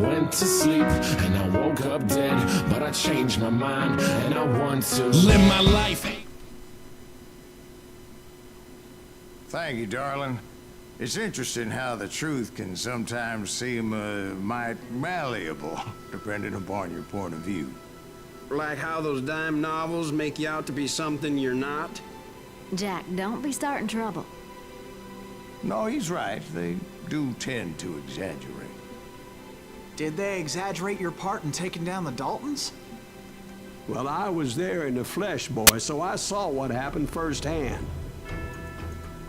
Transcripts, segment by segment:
went to sleep and I woke up dead, but I changed my mind and I want to live my life. Thank you, darling. It's interesting how the truth can sometimes seem might malleable, depending upon your point of view. Like how those dime novels make you out to be something you're not? Jack, don't be starting trouble. No, he's right. They do tend to exaggerate. Did they exaggerate your part in taking down the Daltons? Well, I was there in the flesh, boy, so I saw what happened firsthand.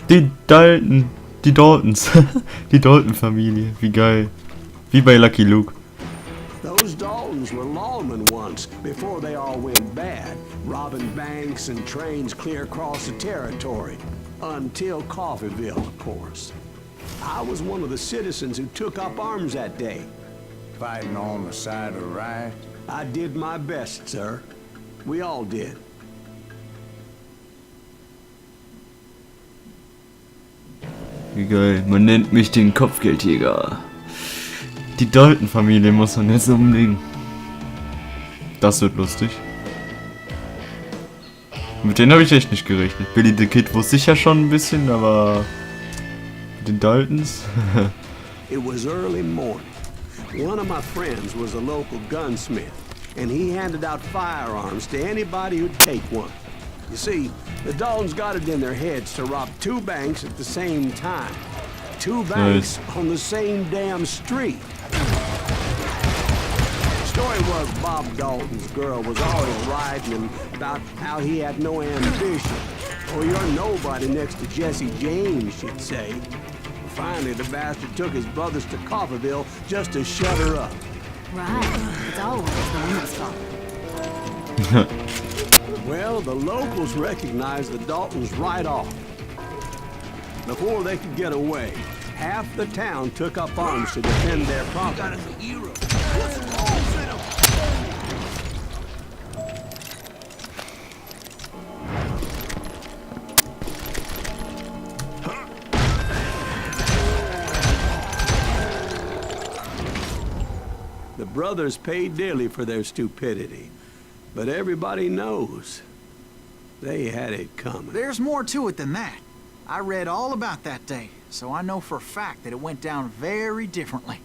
Die Daltons. Die Dalton-Familie. Wie geil. Wie bei Lucky Luke. Those Daltons were lawmen once, before they all went bad, robbing banks and trains clear across the territory. Until Coffeeville, of course. I was one of the citizens who took up arms that day. Fighting on the side of right? I did my best, sir. We all did. Wie geil. Man nennt mich den Kopfgeldjäger. Die Dalton-Familie muss man jetzt umlegen. Das wird lustig. Mit denen habe ich echt nicht gerechnet. Billy the Kid wusste ich ja schon ein bisschen, aber mit den Daltons. It was early morning. One of my friends was a local gunsmith, and he handed out firearms to anybody who'd take one. You see, the Daltons got it in their heads to rob two banks at the same time. Two banks on the same damn street. The story was Bob Dalton's girl was always writing him about how he had no ambition. Oh, you're nobody next to Jesse James, she'd say. Finally, the bastard took his brothers to Coffeeville just to shut her up. Right. It's always the woman's fault. Well, the locals recognized the Daltons right off. Before they could get away, half the town took up arms to defend their property. The brothers paid dearly for their stupidity, but everybody knows they had it coming. There's more to it than that. I read all about that day, so I know for a fact that it went down very differently.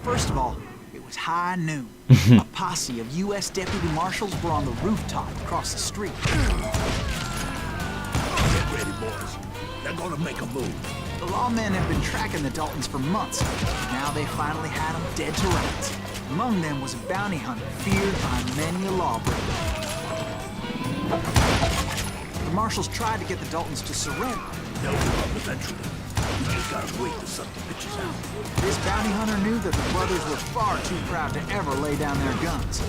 First of all, it was high noon. A posse of U.S. deputy marshals were on the rooftop across the street. Get ready, boys. They're gonna make a move. The lawmen have been tracking the Daltons for months. Now they finally had them dead to rights. Among them was a bounty hunter feared by many a lawbreaker. The marshals tried to get the Daltons to surrender. They'll give up eventually. You just gotta wait to suck the bitches out. This bounty hunter knew that the brothers were far too proud to ever lay down their guns.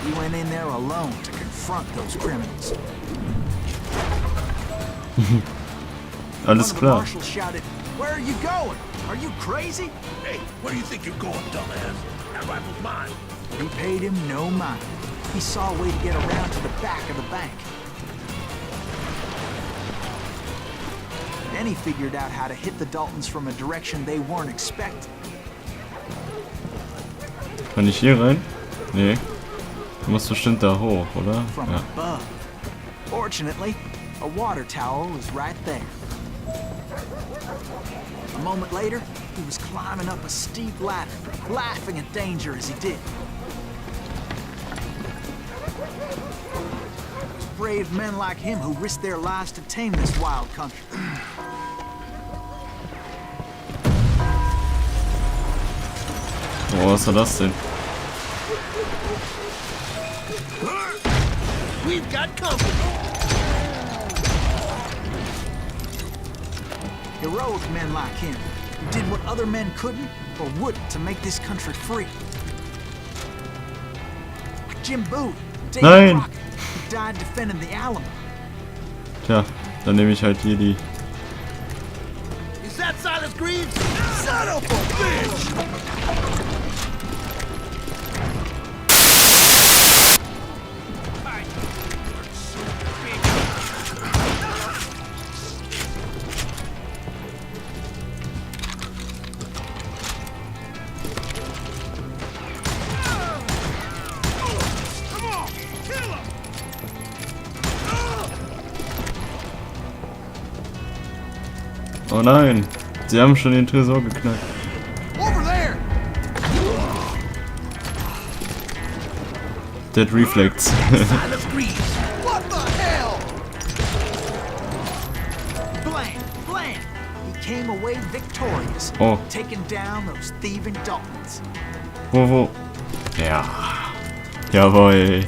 He went in there alone to confront those criminals. Alles One of the klar. marshals shouted, "Where are you going? Are you crazy?" Hey, where do you think you're going, dumbass? That rifle's mine. He paid him no mind. He saw a way to get around to the back of the bank. Then he figured out how to hit the Daltons from a direction they weren't expecting. Kann ich hier rein? Nee. Du musst bestimmt da hoch, oder? From Ja. above. Fortunately, a water tower was right there. A moment later, he was climbing up a steep ladder, laughing at danger as he did. It was brave men like him who risked their lives to tame this wild country. Oh, was war das denn? We've got company. Heroic men like him, who did what other men couldn't or wouldn't to make this country free. Like Jim Bowie, David Nein! Crockett, who died defending the Alamo. Tja, dann nehme ich halt hier die. Is that Silas Greaves? Son of a bitch! Oh nein, sie haben schon den Tresor geknackt. Over there! Dead Reflex. Silas Greaves! What the hell? Blam! He came away victorious, Oh. taking down those thieving Daltons. Wo? Ja. Jawohl.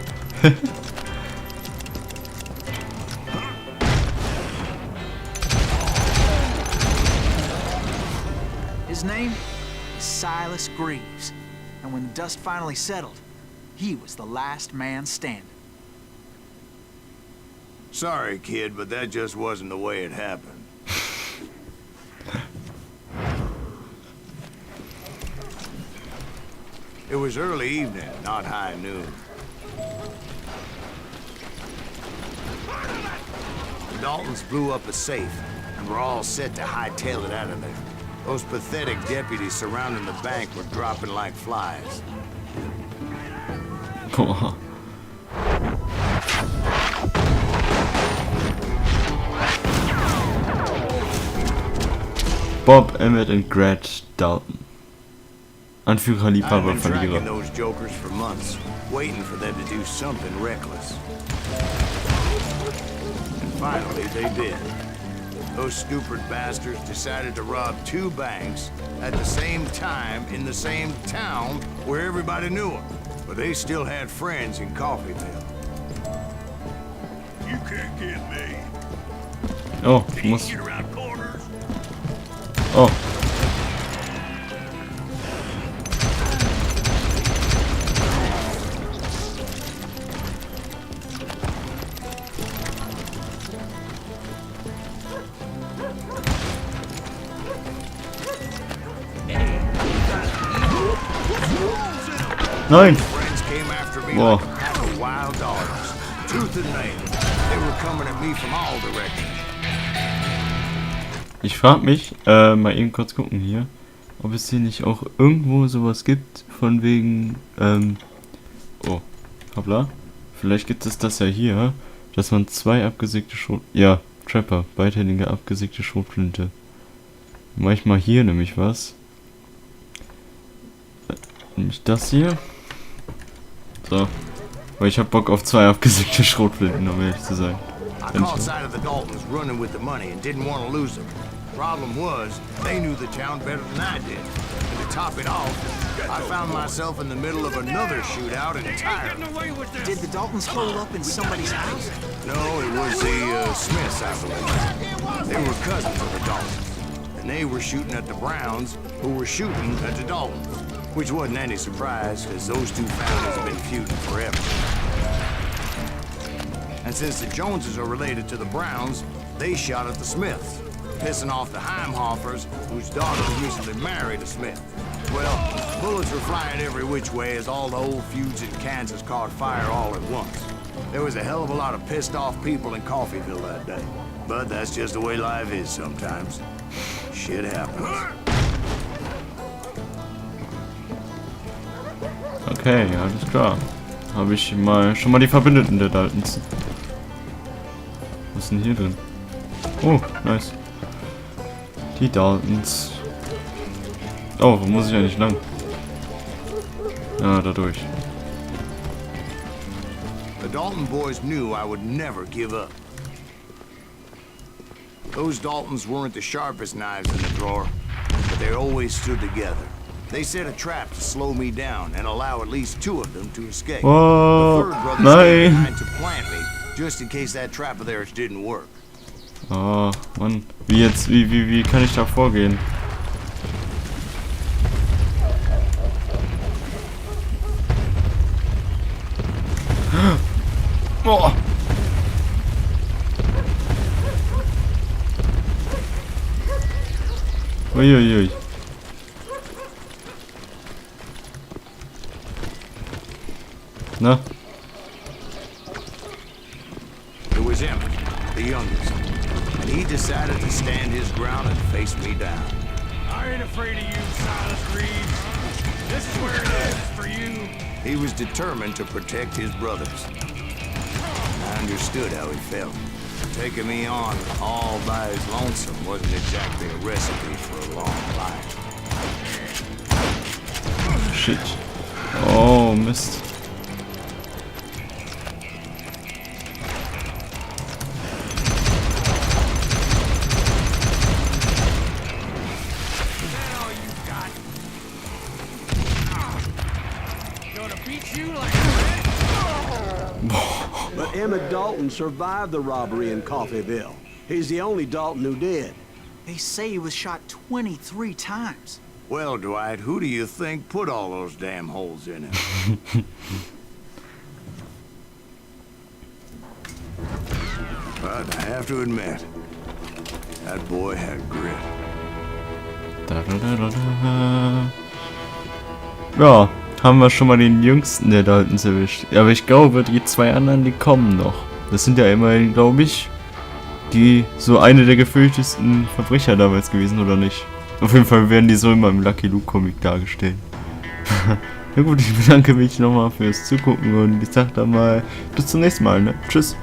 His name is Silas Greaves, and when the dust finally settled, he was the last man standing. Sorry, kid, but that just wasn't the way it happened. It was early evening, not high noon. The Daltons blew up a safe, and were all set to hightail it out of there. Those pathetic deputies surrounding the bank were dropping like flies. Boah. Bob, Emmett und Gretch Dalton. Anführer, Liebhaber, I've been tracking Verlierer. those jokers for months, waiting for them to do something reckless. And finally, they did. Those stupid bastards decided to rob 2 banks at the same time in the same town where everybody knew them. But they still had friends in Coffeeville. You can't get me. Oh, ich muss. Get around corners. Oh. Nein! Friends came after me Whoa. like a pack of wild dogs, tooth and nail. They were coming at me from all directions. Ich frage mich, mal eben kurz gucken hier, ob es hier nicht auch irgendwo sowas gibt, von wegen, oh, hoppla, vielleicht gibt es das ja hier, dass man 2 abgesägte ja, Trapper, beidhändige abgesägte Schrotflinte. Manchmal hier nämlich was. Nämlich das hier. So, weil ich hab Bock auf 2 abgesägte Schrotflinten, um ehrlich zu sein. I caught sight of the Daltons running with the money and didn't want to lose them. Problem was, they knew the town better than I did. And to top it off, I found myself in the middle of another shootout entirely. Did the Daltons hole up in somebody's house? No, it was the Smiths, I believe. They were cousins of the Daltons. And they were shooting at the Browns, who were shooting at the Daltons. Which wasn't any surprise, because those 2 families have been feuding forever. And since the Joneses are related to the Browns, they shot at the Smiths, pissing off the Heimhoffers, whose daughter recently married a Smith. Well, bullets were flying every which way as all the old feuds in Kansas caught fire all at once. There was a hell of a lot of pissed off people in Coffeeville that day. But that's just the way life is sometimes. Shit happens. Okay, alles klar. Habe ich schon mal die Verbündeten der Daltons. Was ist denn hier drin? Oh, nice. Die Daltons. Oh, wo muss ich eigentlich lang? Ja, da durch. The Dalton boys knew I would never give up. Those Daltons weren't the sharpest knives in the drawer, but they always stood together. They set a trap to slow me down and allow at least 2 of them to escape. Oh, The 3rd brother nein. stayed behind to plant me, just in case that trap of theirs didn't work. Oh, Mann. Wie kann ich da vorgehen? Boah. Uiuiui. Na? It was Emmett, the youngest, and he decided to stand his ground and face me down. I ain't afraid of you, Silas Reeves. This is where it is for you. He was determined to protect his brothers. I understood how he felt. taking me on all by his lonesome wasn't exactly a recipe for a long life. Shit. Oh, Mist. But Emmett Dalton survived the robbery in Coffeyville. He's the only Dalton who did. They say he was shot 23 times. Well, Dwight, who do you think put all those damn holes in him? But I have to admit, that boy had grit. Ja, haben wir schon mal den jüngsten der Daltons erwischt. Aber ich glaube, die zwei anderen, die kommen noch. Das sind ja immerhin, glaube ich, die so eine der gefürchtesten Verbrecher damals gewesen, oder nicht? Auf jeden Fall werden die so immer im Lucky Luke Comic dargestellt. Na gut, ich bedanke mich nochmal fürs Zugucken und ich sag dann mal bis zum nächsten Mal, ne? Tschüss.